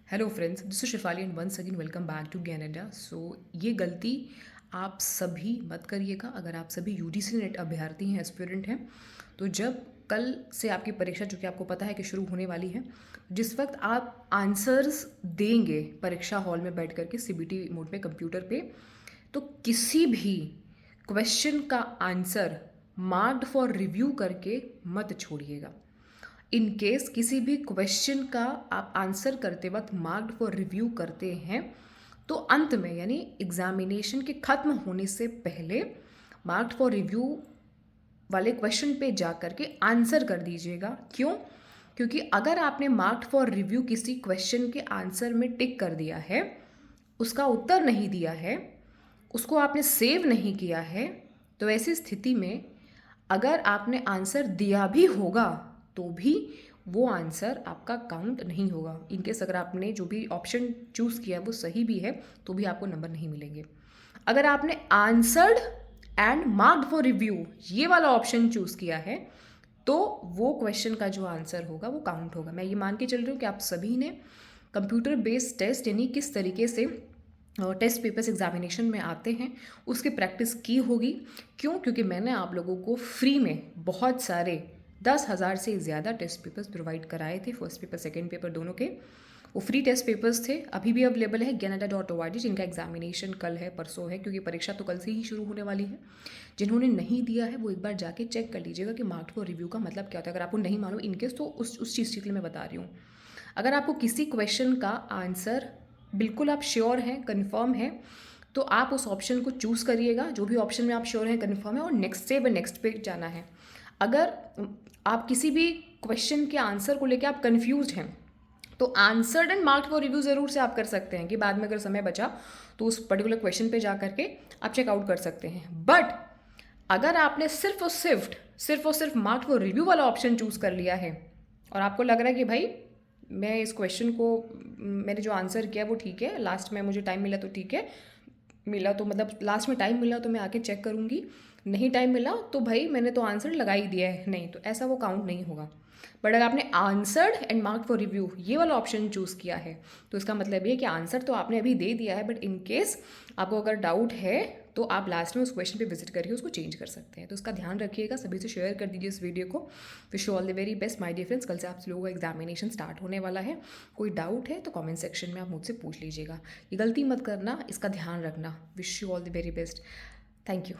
Hello friends, this is Shifali and once again welcome back to Canada. So ये गलती आप सभी मत करिएगा। अगर आप सभी यूजीसी नेट अभ्यर्थी हैं, एस्पिरेंट हैं, तो जब कल से आपकी परीक्षा, जो कि आपको पता है कि शुरू होने वाली है, जिस वक्त आप आंसर्स देंगे परीक्षा हॉल में बैठ करके सीबीटी मोड में कंप्यूटर पे, तो किसी भी क्वेश्चन का आंसर मार्क्ड फॉर रिव्यू करके मत छोड़िएगा। इन केस किसी भी क्वेश्चन का आप आंसर करते वक्त मार्क्ड फॉर रिव्यू करते हैं, तो अंत में यानी एग्जामिनेशन के ख़त्म होने से पहले मार्क्ड फॉर रिव्यू वाले क्वेश्चन पे जा कर के आंसर कर दीजिएगा। क्यों? क्योंकि अगर आपने मार्क्ड फॉर रिव्यू किसी क्वेश्चन के आंसर में टिक कर दिया है, उसका उत्तर नहीं दिया है, उसको आपने सेव नहीं किया है, तो ऐसी स्थिति में अगर आपने आंसर दिया भी होगा तो भी वो आंसर आपका काउंट नहीं होगा। इनकेस अगर आपने जो भी ऑप्शन चूज़ किया वो सही भी है तो भी आपको नंबर नहीं मिलेंगे। अगर आपने answered and marked for review ये वाला ऑप्शन चूज़ किया है तो वो क्वेश्चन का जो आंसर होगा वो काउंट होगा। मैं ये मान के चल रही हूँ कि आप सभी ने कंप्यूटर बेस्ड टेस्ट यानी किस तरीके से टेस्ट पेपर्स एग्जामिनेशन में आते हैं उसकी प्रैक्टिस की होगी। क्यों? क्योंकि मैंने आप लोगों को फ्री में बहुत सारे 10,000 से ज़्यादा टेस्ट पेपर्स प्रोवाइड कराए थे, फर्स्ट पेपर सेकेंड पेपर दोनों के। वो फ्री टेस्ट पेपर्स थे, अभी भी अवेलेबल है canada.org, जिनका एग्जामिनेशन कल है, परसों है, क्योंकि परीक्षा तो कल से ही शुरू होने वाली है। जिन्होंने नहीं दिया है वो एक बार जाके चेक कर लीजिएगा कि मार्क्ड फॉर रिव्यू का मतलब क्या होता है। अगर आपको नहीं मालूम इनकेस, तो उस चीज़ के लिए मैं बता रही हूँ। अगर आपको किसी क्वेश्चन का आंसर बिल्कुल आप श्योर हैं, कन्फर्म है, तो आप उस ऑप्शन को चूज़ करिएगा, जो भी ऑप्शन में आप श्योर हैं, कन्फर्म है, और नेक्स्ट से नेक्स्ट पे जाना है। अगर आप किसी भी क्वेश्चन के आंसर को लेकर आप कन्फ्यूज हैं, तो answered and marked for review ज़रूर से आप कर सकते हैं कि बाद में अगर समय बचा तो उस पर्टिकुलर क्वेश्चन पे जा करके आप चेकआउट कर सकते हैं। बट अगर आपने सिर्फ और सिर्फ मार्क्ड फॉर रिव्यू वाला ऑप्शन चूज़ कर लिया है और आपको लग रहा है कि भाई मैं इस क्वेश्चन को, मैंने जो आंसर किया वो ठीक है, लास्ट में मुझे टाइम मिला तो ठीक है, मिला तो मतलब लास्ट में टाइम मिला तो मैं आके चेक करूँगी, नहीं टाइम मिला तो भाई मैंने तो आंसर लगा ही दिया है, नहीं, तो ऐसा वो काउंट नहीं होगा। बट अगर आपने answered and marked for review ये वाला ऑप्शन चूज़ किया है तो इसका मतलब ये है कि आंसर तो आपने अभी दे दिया है, बट इन केस आपको अगर डाउट है तो आप लास्ट में उस क्वेश्चन पे विजिट करके उसको चेंज कर सकते हैं। तो इसका ध्यान रखिएगा, सभी से शेयर कर दीजिए इस वीडियो को। Wish you all the very best my dear friends. कल से आप लोगों का एग्जामिनेशन स्टार्ट होने वाला है। कोई डाउट है तो कमेंट सेक्शन में आप मुझसे पूछ लीजिएगा। ये गलती मत करना, इसका ध्यान रखना। Wish you all the very best. Thank you.